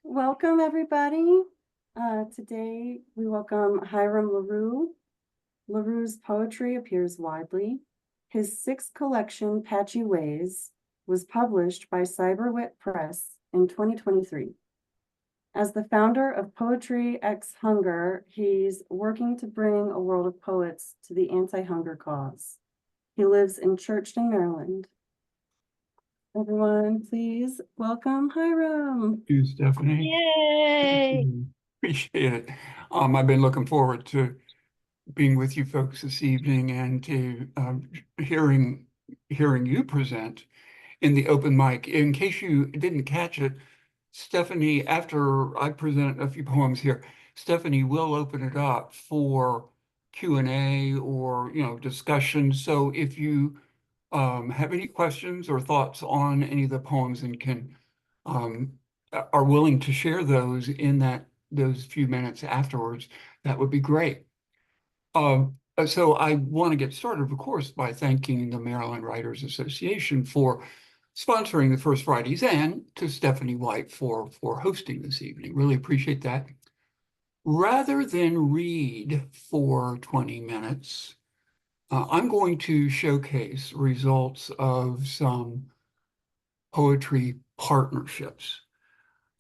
Welcome, everybody. Today, we welcome Hiram LaRue. LaRue's poetry appears widely. His sixth collection, Patchy Ways, was published by Cyberwit Press in 2023. As the founder of Poetry X Hunger, he's working to bring a world of poets to the anti-hunger cause. He lives in Churchton, Maryland. Everyone, please welcome Hiram. Thank you, Stephanie. Yay! Appreciate it. I've been looking forward to being with you folks this evening and to hearing you present in the open mic. In case you didn't catch it, Stephanie, after I present a few poems here, Stephanie will open it up for Q&A or discussion. So if you have any questions or thoughts on any of the poems and are willing to share those in those few minutes afterwards, that would be great. So I want to get started, of course, by thanking the Maryland Writers Association for sponsoring the First Fridays and to Stephanie White for hosting this evening. Really appreciate that. Rather than read for 20 minutes, I'm going to showcase results of some poetry partnerships.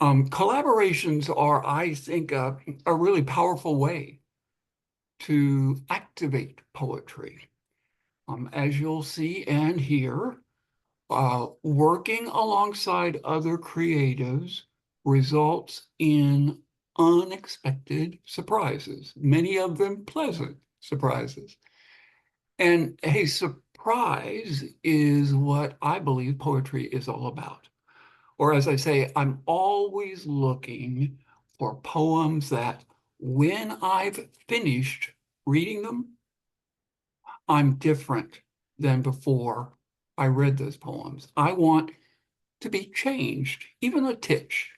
Collaborations are, I think, a really powerful way to activate poetry. As you'll see and hear, working alongside other creatives results in unexpected surprises, many of them pleasant surprises. And a surprise is what I believe poetry is all about. Or as I say, I'm always looking for poems that when I've finished reading them, I'm different than before I read those poems. I want to be changed, even a titch,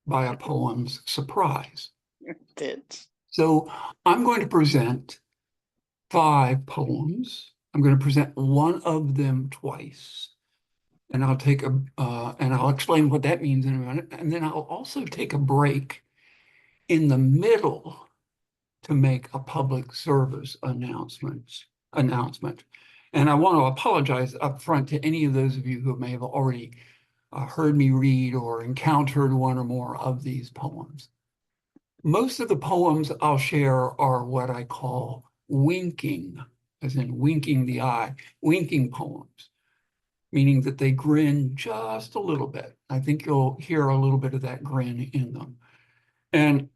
by a poem's surprise. So I'm going to present 5 poems. I'm going to present one of them twice. And I'll take and I'll explain what that means in a minute. And then I'll also take a break in the middle to make a public service announcement. And I want to apologize up front to any of those of you who may have already heard me read or encountered one or more of these poems. Most of the poems I'll share are what I call winking, as in winking the eye, winking poems, meaning that they grin just a little bit. I think you'll hear a little bit of that grin in them. And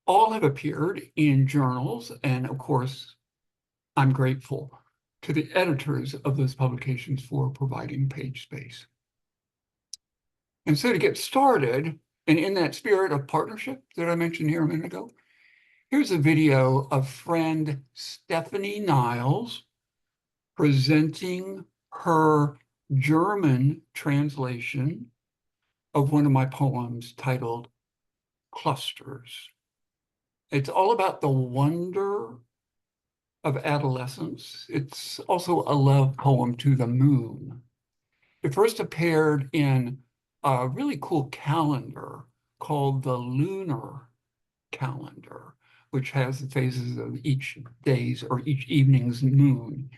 all have appeared in journals. And of course, I'm grateful to the editors of those publications for providing page space. And so to get started, and in that spirit of partnership that I mentioned here a minute ago, here's a video of friend Stephanie Niles presenting her German translation of one of my poems titled Clusters. It's all about the wonder of adolescence. It's also a love poem to the moon. It first appeared in a really cool calendar called the Lunar Calendar, which has the phases of each day's or each evening's moon.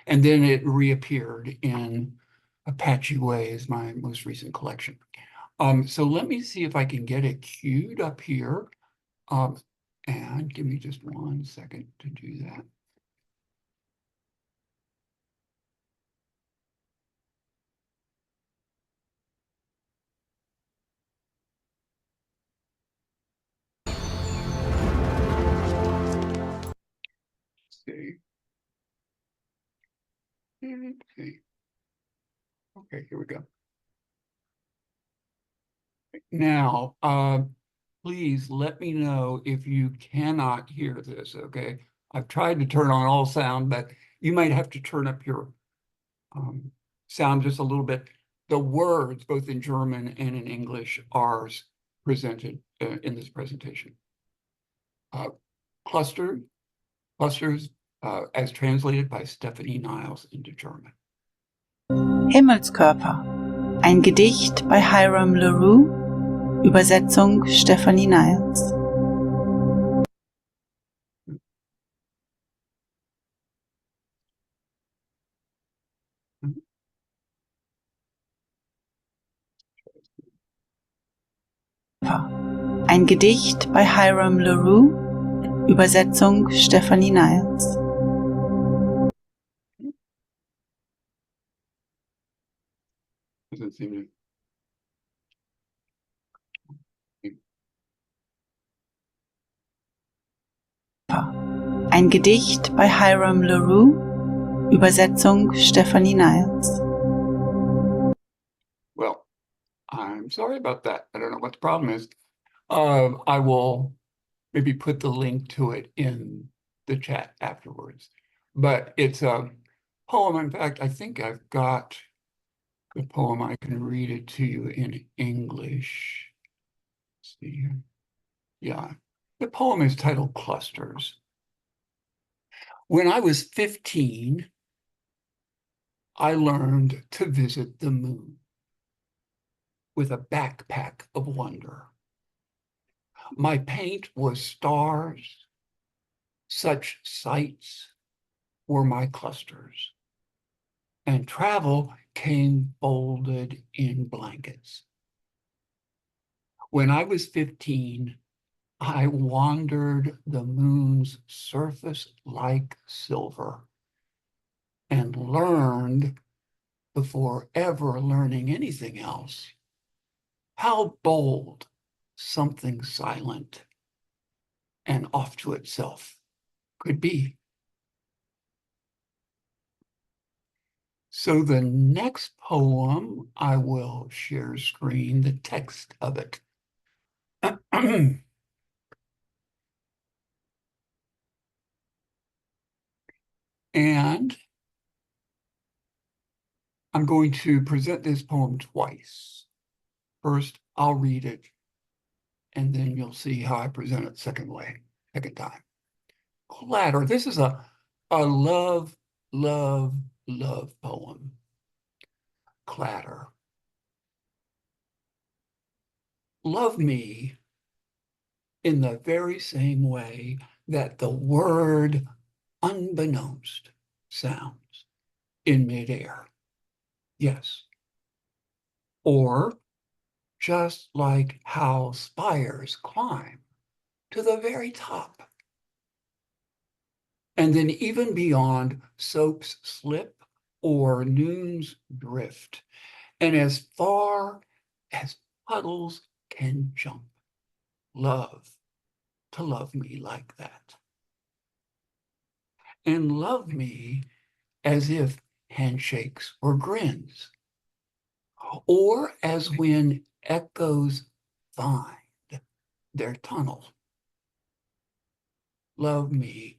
And then it reappeared in Patchy Ways, my most recent collection. So let me see if I can get it queued up here. And give me just 1 second to do that. See. Okay, here we go. Now, please let me know if you cannot hear this, okay? I've tried to turn on all sound, but you might have to turn up your sound just a little bit. The words, both in German and in English, are presented in this presentation. Clusters, as translated by Stephanie Niles into German. Himmelskörper. Ein Gedicht bei Hiram LaRue, Übersetzung Stephanie Niles. Ein Gedicht bei Hiram LaRue, Übersetzung Stephanie Niles. Doesn't seem to. Ein Gedicht bei Hiram LaRue, Übersetzung Stephanie Niles. Well, I'm sorry about that. I don't know what the problem is. I will maybe put the link to it in the chat afterwards. But it's a poem. In fact, I think I've got the poem. I can read it to you in English. Let's see here. Yeah. The poem is titled Clusters. When I was 15, I learned to visit the moon with a backpack of wonder. My paint was stars. Such sights were my clusters, and travel came folded in blankets. When I was 15, I wandered the moon's surface like silver and learned, before ever learning anything else, how bold something silent and off to itself could be. So the next poem, I will share screen, the text of it. And I'm going to present this poem twice. First, I'll read it, and then you'll see how I present it second time. Clatter. This is a love, love, love poem. Clatter. Love me in the very same way that the word unbeknownst sounds in midair. Yes. Or just like how spires climb to the very top. And then even beyond soap's slip or noon's drift, and as far as puddles can jump, love to love me like that. And love me as if handshakes were grins, or as when echoes find their tunnel. Love me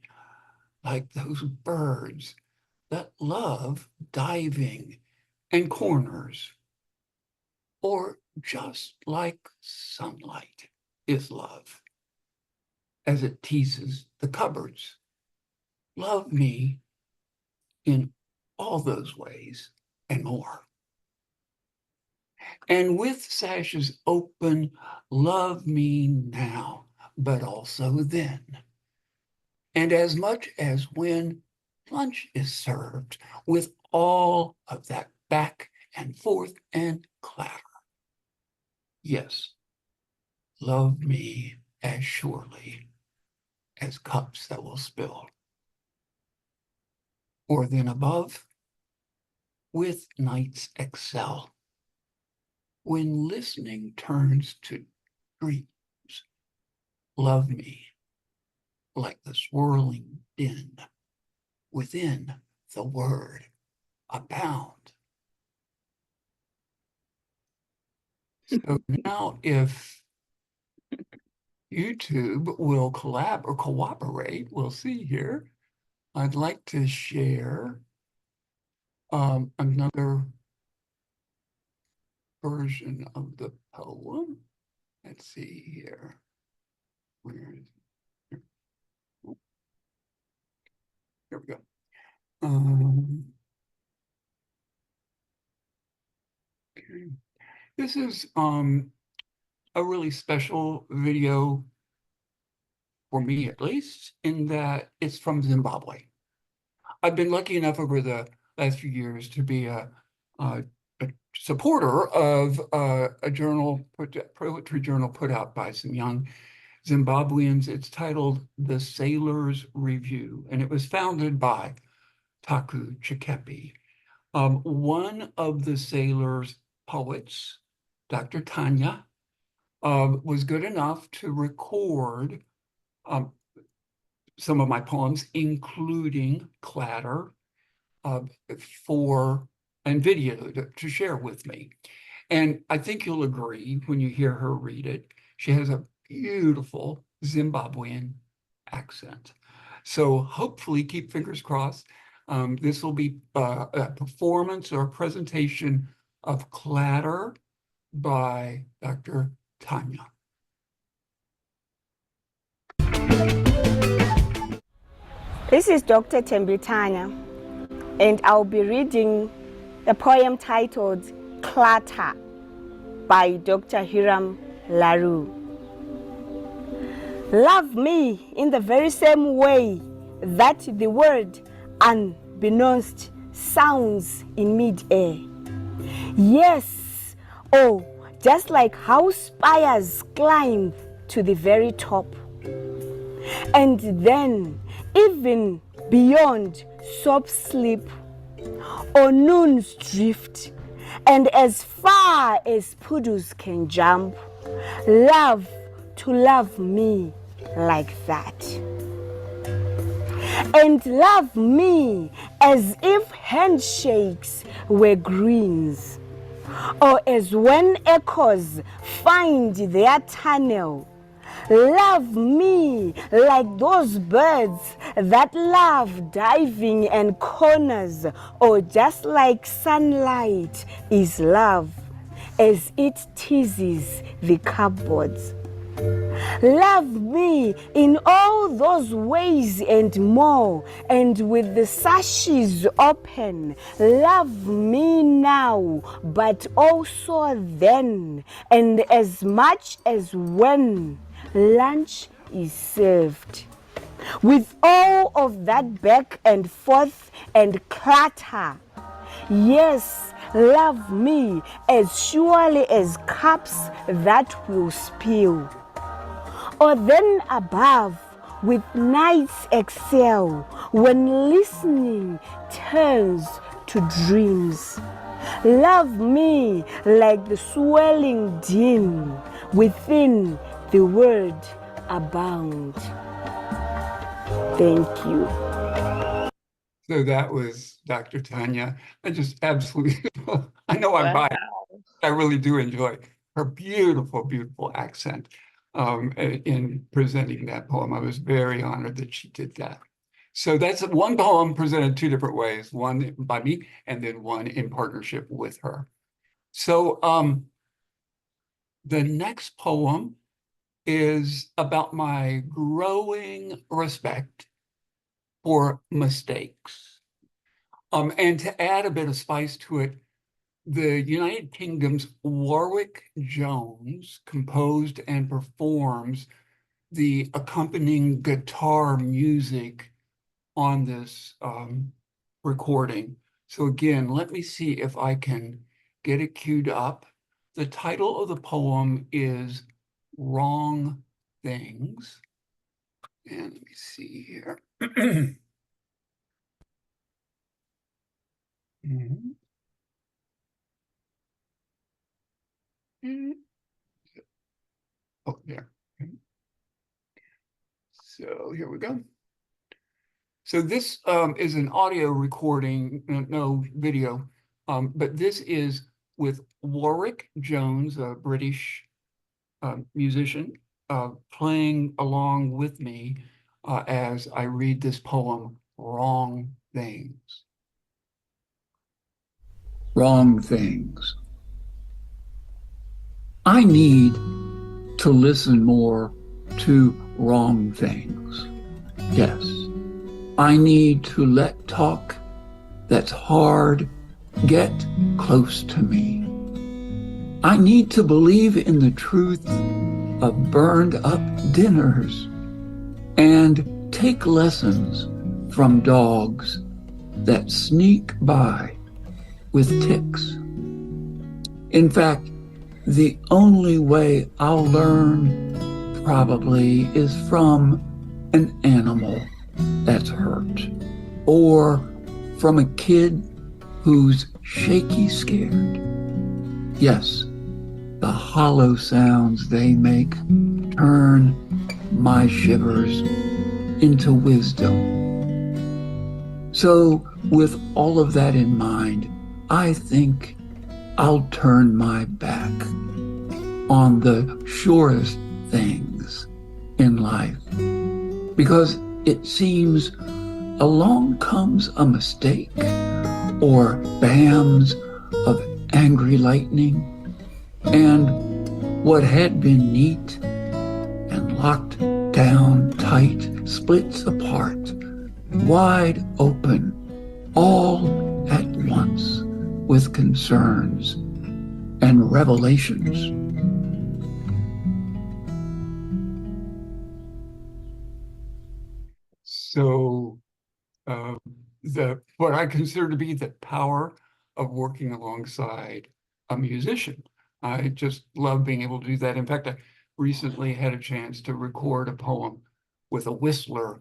like those birds that love diving and corners, or just like sunlight is love as it teases the cupboards. Love me in all those ways and more. And with sashes open, love me now, but also then. And as much as when lunch is served with all of that back and forth and clatter. Yes, love me as surely as cups that will spill. Or then above, with nights excel. When listening turns to dreams, love me like the swirling din within the word abound. So now if YouTube will collab or cooperate, we'll see here. I'd like to share another version of the poem. Let's see here. Where is it? Here we go. This is a really special video for me, at least, in that it's from Zimbabwe. I've been lucky enough over the last few years to be a supporter of a journal, poetry journal put out by some young Zimbabweans. It's titled The Sailor's Review, and it was founded by Taku Chikepi. One of the sailor's poets, Dr. Tanya, was good enough to record some of my poems, including Clatter, and video to share with me. And I think you'll agree when you hear her read it. She has a beautiful Zimbabwean accent. So hopefully, keep fingers crossed, this will be a performance or a presentation of Clatter by Dr. Tanya. This is Dr. Tanya, and I'll be reading a poem titled Clatter by Dr. Hiram LaRue. Love me in the very same way that the word unbeknownst sounds in mid-air. Yes, oh, just like how spires climb to the very top. And then, even beyond soap sleep or noon's drift, and as far as poodles can jump, love to love me like that. And love me as if handshakes were greens, or as when echoes find their tunnel. Love me like those birds that love diving and corners, or just like sunlight is love as it teases the cupboards. Love me in all those ways and more, and with the sashes open. Love me now, but also then, and as much as when lunch is served. With all of that back and forth and clatter. Yes, love me as surely as cups that will spill. Or then above, with nights excel, when listening turns to dreams. Love me like the swelling dim within the word abound. Thank you. So that was Dr. Tanya. I just absolutely, I know I'm biased. I really do enjoy her beautiful, beautiful accent in presenting that poem. I was very honored that she did that. So that's one poem presented two different ways, one by me and then one in partnership with her. So the next poem is about my growing respect for mistakes. And to add a bit of spice to it, the United Kingdom's Warwick Jones composed and performs the accompanying guitar music on this recording. So again, let me see if I can get it queued up. The title of the poem is Wrong Things. And let me see here. Oh, there. So here we go. So this is an audio recording, no video, but this is with Warwick Jones, a British musician, playing along with me as I read this poem, Wrong Things. Wrong things. I need to listen more to wrong things. Yes, I need to let talk that's hard get close to me. I need to believe in the truth of burned up dinners and take lessons from dogs that sneak by with ticks. In fact, the only way I'll learn probably is from an animal that's hurt, or from a kid who's shaky scared. Yes, the hollow sounds they make turn my shivers into wisdom. So, with all of that in mind, I think I'll turn my back on the surest things in life, because it seems along comes a mistake or bams of angry lightning, and what had been neat and locked down tight splits apart, wide open, all at once, with concerns and revelations. So, what I consider to be the power of working alongside a musician. I just love being able to do that. In fact, I recently had a chance to record a poem with a whistler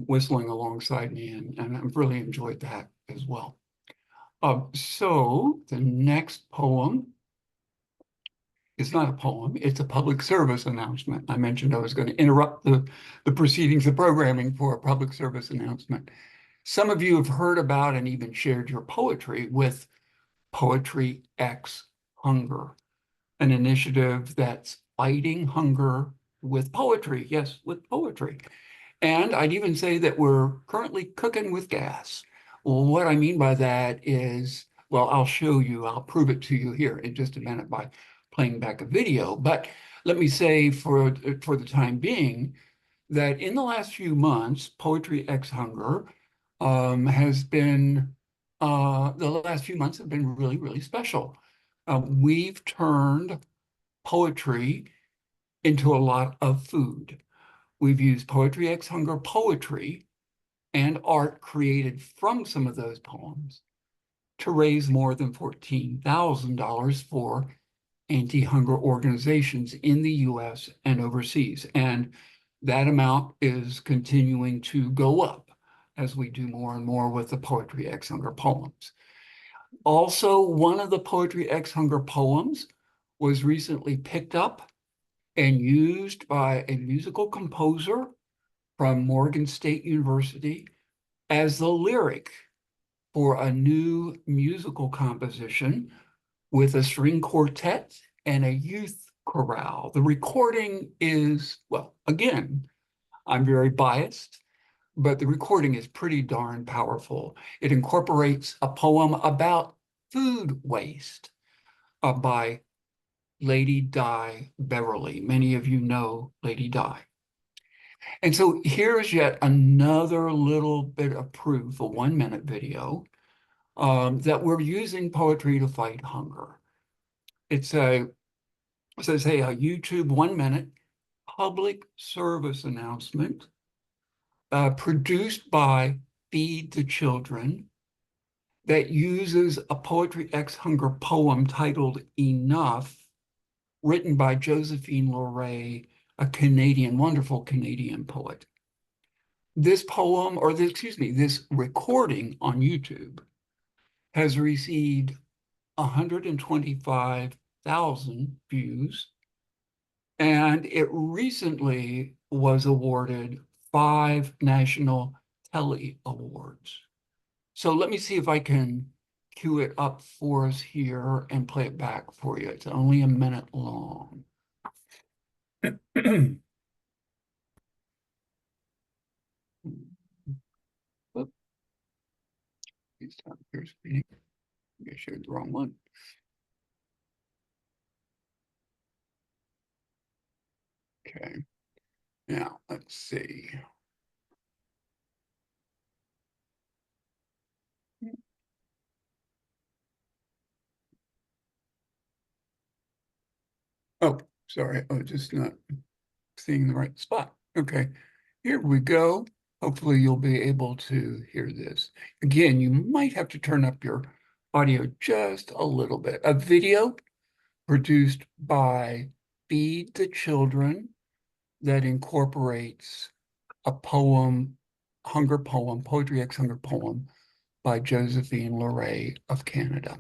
whistling alongside me, and I've really enjoyed that as well. So the next poem is not a poem, it's a public service announcement. I mentioned I was going to interrupt the proceedings of programming for a public service announcement. Some of you have heard about and even shared your poetry with Poetry X Hunger, an initiative that's fighting hunger with poetry. Yes, with poetry. And I'd even say that we're currently cooking with gas. Well, what I mean by that is, well, I'll show you, I'll prove it to you here in just a minute by playing back a video. But let me say for the time being that in the last few months, Poetry X Hunger has been, the last few months have been really, really special. We've turned poetry into a lot of food. We've used Poetry X Hunger poetry and art created from some of those poems to raise more than $14,000 for anti-hunger organizations in the US and overseas. And that amount is continuing to go up as we do more and more with the Poetry X Hunger poems. Also, one of the Poetry X Hunger poems was recently picked up and used by a musical composer from Morgan State University as the lyric for a new musical composition with a string quartet and a youth chorale. The recording is, well, again, I'm very biased, but the recording is pretty darn powerful. It incorporates a poem about food waste by Lady Di Beverly. Many of you know Lady Di. And so here's yet another little bit of proof, a 1-minute video, that we're using poetry to fight hunger. It's a, so say a YouTube 1-minute public service announcement produced by Feed the Children that uses a Poetry X Hunger poem titled Enough, written by Josephine Lauray, a Canadian, wonderful Canadian poet. This poem, or this, excuse me, this recording on YouTube has received 125,000 views, and it recently was awarded 5 national Telly Awards. So let me see if I can cue it up for us here and play it back for you. It's only a minute long. Please stop your screen. I shared the wrong one. Okay. Now let's see. Oh, sorry, I was just not seeing the right spot. Okay, here we go. Hopefully you'll be able to hear this. Again, you might have to turn up your audio just a little bit. A video produced by Feed the Children that incorporates a poem, hunger poem, Poetry X Hunger poem by Josephine Leray of Canada.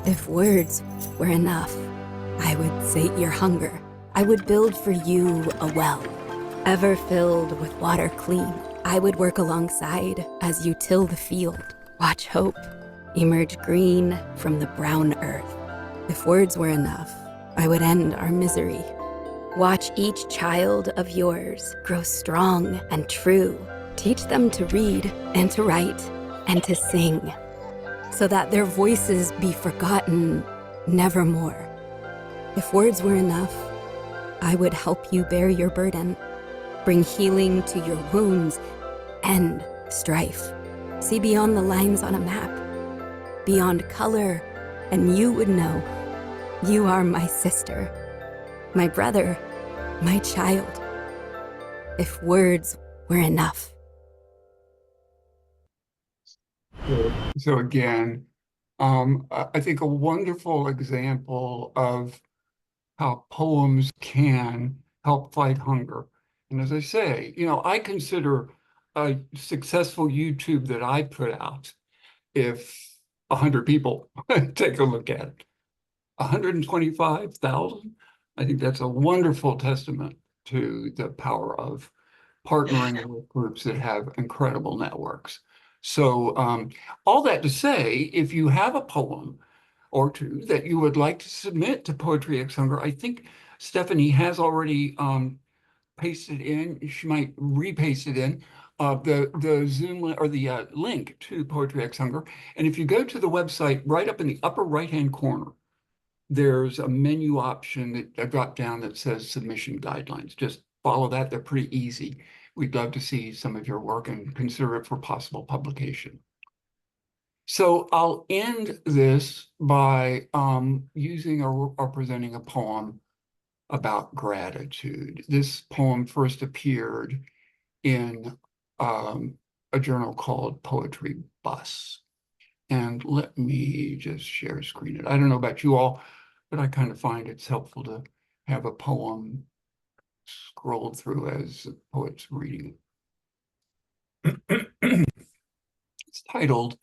If words were enough, I would sate your hunger. I would build for you a well, ever filled with water clean. I would work alongside as you till the field. Watch hope emerge green from the brown earth. If words were enough, I would end our misery. Watch each child of yours grow strong and true. Teach them to read and to write and to sing, so that their voices be forgotten nevermore. If words were enough, I would help you bear your burden, bring healing to your wounds, end strife. See beyond the lines on a map, beyond color, and you would know you are my sister, my brother, my child. If words were enough. So again, I think a wonderful example of how poems can help fight hunger. And as I say, I consider a successful YouTube that I put out if 100 people take a look at it. 125,000. I think that's a wonderful testament to the power of partnering with groups that have incredible networks. So all that to say, if you have a poem or two that you would like to submit to Poetry X Hunger, I think Stephanie has already pasted in. She might repaste it in the Zoom or the link to Poetry X Hunger. And if you go to the website, right up in the upper right-hand corner, there's a menu option, a drop down that says submission guidelines. Just follow that. They're pretty easy. We'd love to see some of your work and consider it for possible publication. So I'll end this by using or presenting a poem about gratitude. This poem first appeared in a journal called Poetry Bus. And let me just share screen it. I don't know about you all, but I kind of find it's helpful to have a poem scrolled through as the poet's reading it. It's titled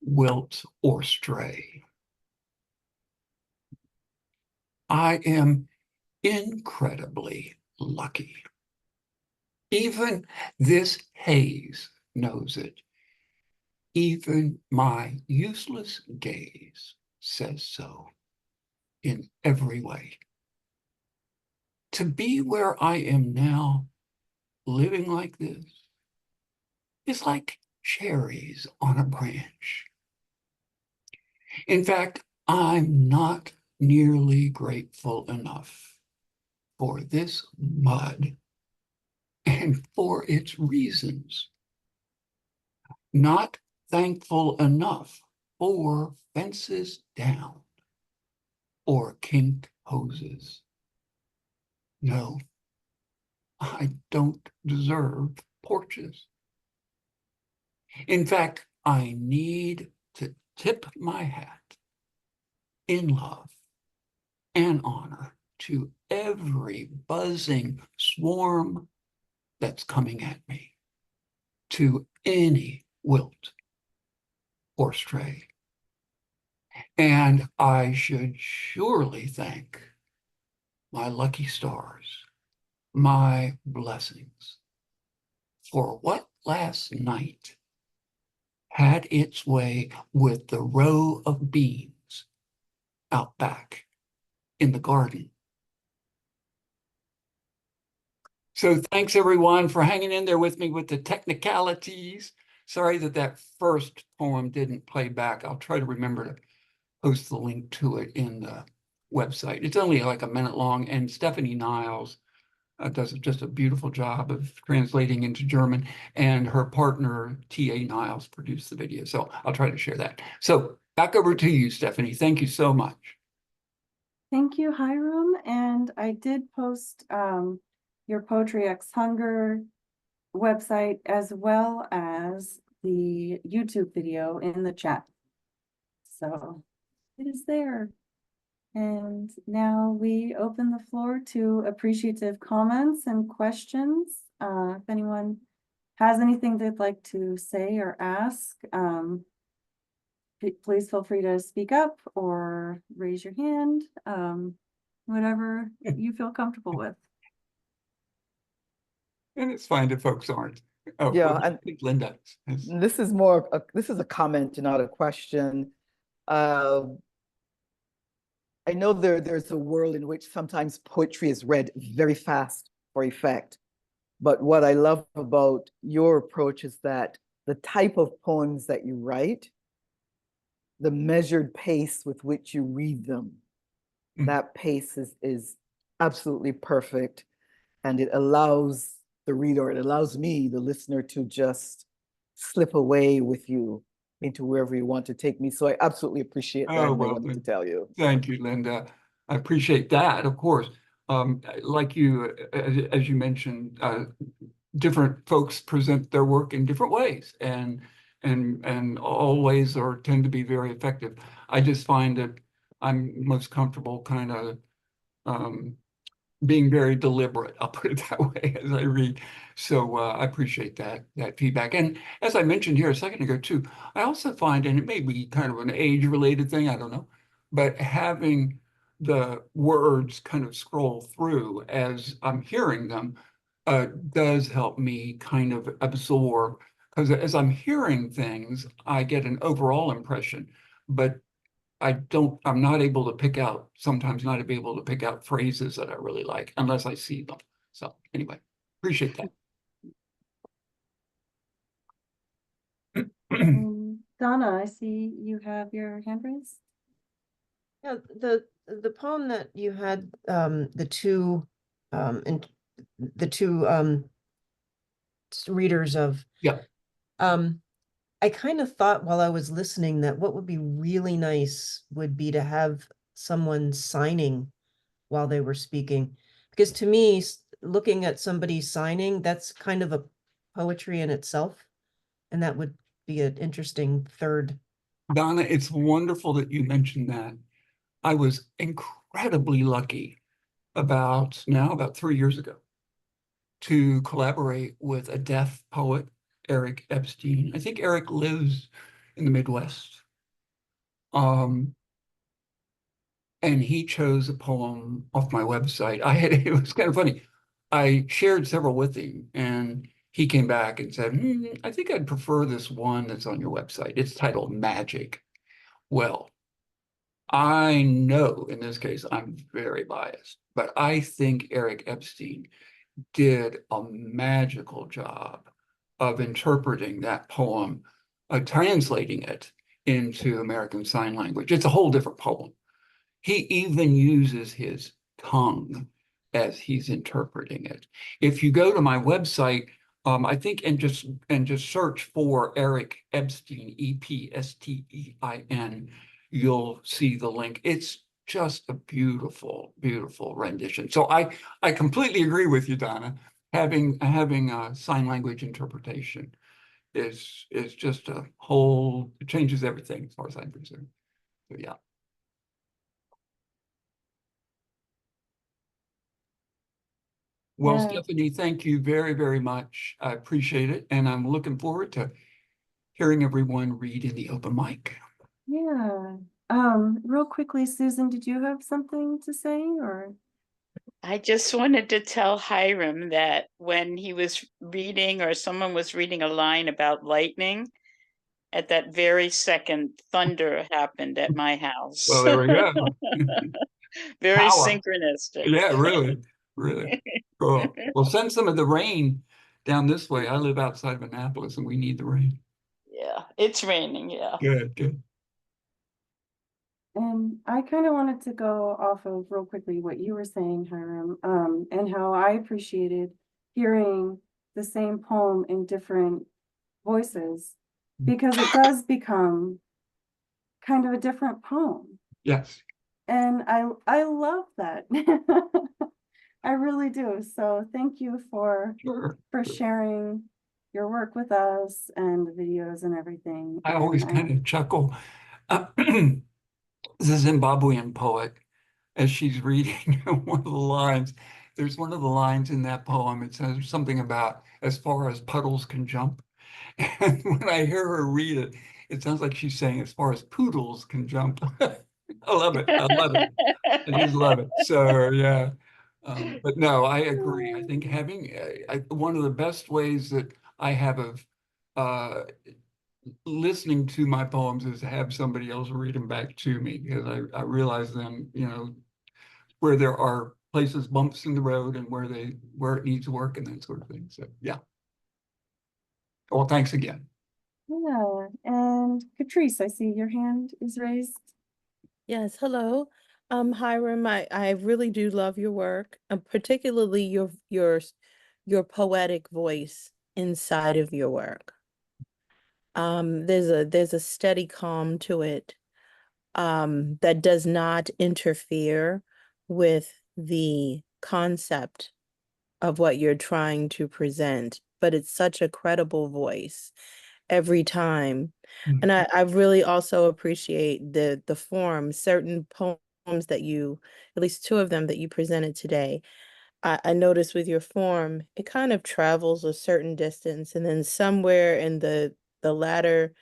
Wilt or Stray. I am incredibly lucky. Even this haze knows it. Even my useless gaze says so in every way. To be where I am now, living like this, is like cherries on a branch. In fact, I'm not nearly grateful enough for this mud and for its reasons. Not thankful enough for fences down or kinked hoses. No, I don't deserve porches. In fact, I need to tip my hat in love and honor to every buzzing swarm that's coming at me, to any wilt or stray. And I should surely thank my lucky stars, my blessings, for what last night had its way with the row of beans out back in the garden. So thanks everyone for hanging in there with me with the technicalities. Sorry that first poem didn't play back. I'll try to remember to post the link to it in the website. It's only like a minute long, and Stephanie Niles does just a beautiful job of translating into German, and her partner, T.A. Niles, produced the video. So I'll try to share that. So Back over to you, Stephanie. Thank you so much. Thank you, Hiram. And I did post your Poetry X Hunger website as well as the YouTube video in the chat. So it is there. And now we open the floor to appreciative comments and questions. If anyone has anything they'd like to say or ask, please feel free to speak up or raise your hand, whatever you feel comfortable with. And it's fine if folks aren't. Oh, Yeah, well, I and think Linda has. this is this is a comment, not a question. I know there's a world in which sometimes poetry is read very fast for effect. But what I love about your approach is that the type of poems that you write, the measured pace with which you read them, that pace is absolutely perfect. And it allows the reader, it allows me, the listener, to just slip away with you into wherever you want to take me. So I absolutely appreciate that. Oh, And I well, wanted to tell you. thank you, Linda. I appreciate that, of course. Like you, as you mentioned, different folks present their work in different ways, and all ways tend to be very effective. I just find that I'm most comfortable kind of being very deliberate, I'll put it that way, as I read. So I appreciate that feedback. And as I mentioned here a second ago too, I also find, and it may be kind of an age-related thing, I don't know, but having the words kind of scroll through as I'm hearing them does help me kind of absorb, because as I'm hearing things, I get an overall impression, but I'm not able to pick out, sometimes not able to pick out phrases that I really like unless I see them. So anyway, appreciate that. Donna, I see you have your hand raised. Yeah, the poem that you had, the two readers of. Yeah. I kind of thought while I was listening that what would be really nice would be to have someone signing while they were speaking. Because to me, looking at somebody signing, that's kind of a poetry in itself. And that would be an interesting third. Donna, it's wonderful that you mentioned that. I was incredibly lucky about 3 years ago to collaborate with a deaf poet, Eric Epstein. I think Eric lives in the Midwest. And he chose a poem off my website. It was kind of funny. I shared several with him, and he came back and said, I think I'd prefer this one that's on your website. It's titled Magic. Well, I know in this case I'm very biased, but I think Eric Epstein did a magical job of interpreting that poem, translating it into American Sign Language. It's a whole different poem. He even uses his tongue as he's interpreting it. If you go to my website, I think, and just search for Eric Epstein, Epstein, you'll see the link. It's just a beautiful, beautiful rendition. So I completely agree with you, Donna. Having a sign language interpretation is just it changes everything as far as I'm concerned. So yeah. Well, Yeah. Stephanie, thank you very, very much. I appreciate it. And I'm looking forward to hearing everyone read in the open mic. Yeah. Real quickly, Susan, did you have something to say or? I just wanted to tell Hiram that when he was reading or someone was reading a line about lightning, at that very second, thunder happened at my house. Well, there we go. Very Power. synchronistic. Yeah, really, really. Cool. Well, send some of the rain down this way. I live outside of Annapolis and we need the rain. Yeah, it's raining. Yeah. Good, good. And I kind of wanted to go off of real quickly what you were saying, Hiram, and how I appreciated hearing the same poem in different voices, because it does become kind of a different poem. Yes. And I love that. I really do. So thank you for Sure. sharing your work with us and the videos and everything. I always And kind of chuckle. The Zimbabwean poet, as she's reading one of the lines, there's one of the lines in that poem, it says something about as far as puddles can jump. And when I hear her read it, it sounds like she's saying as far as poodles can jump. I love it. I love it. I just love it. So yeah. But no, I agree. I think having one of the best ways that I have of listening to my poems is to have somebody else read them back to me, because I realize then, where there are places, bumps in the road, and where it needs work and that sort of thing. So yeah. Well, thanks again. yeah, and Catrice, I see your hand is raised. Yes, hello. Hiram, I really do love your work, and particularly your poetic voice inside of your work. There's a steady calm to it, that does not interfere with the concept of what you're trying to present, but it's such a credible voice every time. And I really also appreciate the form, certain poems that you, at least two of them that you presented today. I noticed with your form, it kind of travels a certain distance, and then somewhere in the latter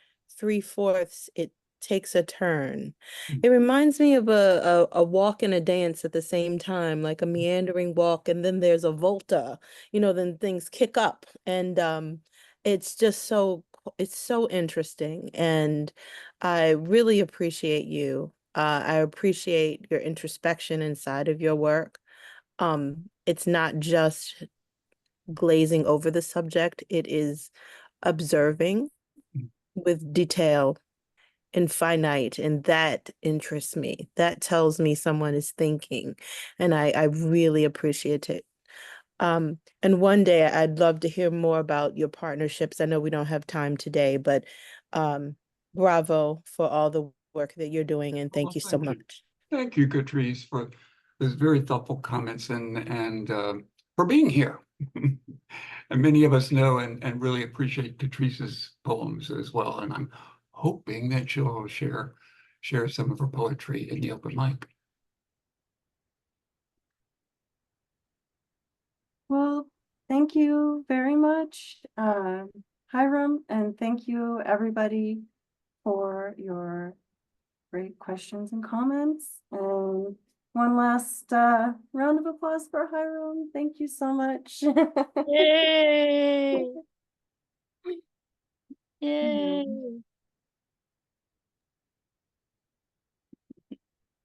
3/4, it takes a turn. It reminds me of a walk and a dance at the same time, like a meandering walk, and then there's a volta, then things kick up. And it's just it's so interesting. And I really appreciate you. I appreciate your introspection inside of your work. It's not just glazing over the subject, it is observing with detail and finite, and that interests me. That tells me someone is thinking, and I really appreciate it. And one day I'd love to hear more about your partnerships. I know we don't have time today, but bravo for all the work that you're doing, and thank Well, you so thank you. much. Thank you, Catrice, for those very thoughtful comments and for being here. And many of us know and really appreciate Catrice's poems as well. And I'm hoping that she'll share some of her poetry in the open mic. Well, thank you very much, Hiram, and thank you everybody for your great questions and comments. And one last round of applause for Hiram. Thank you so much. Yay! Yay!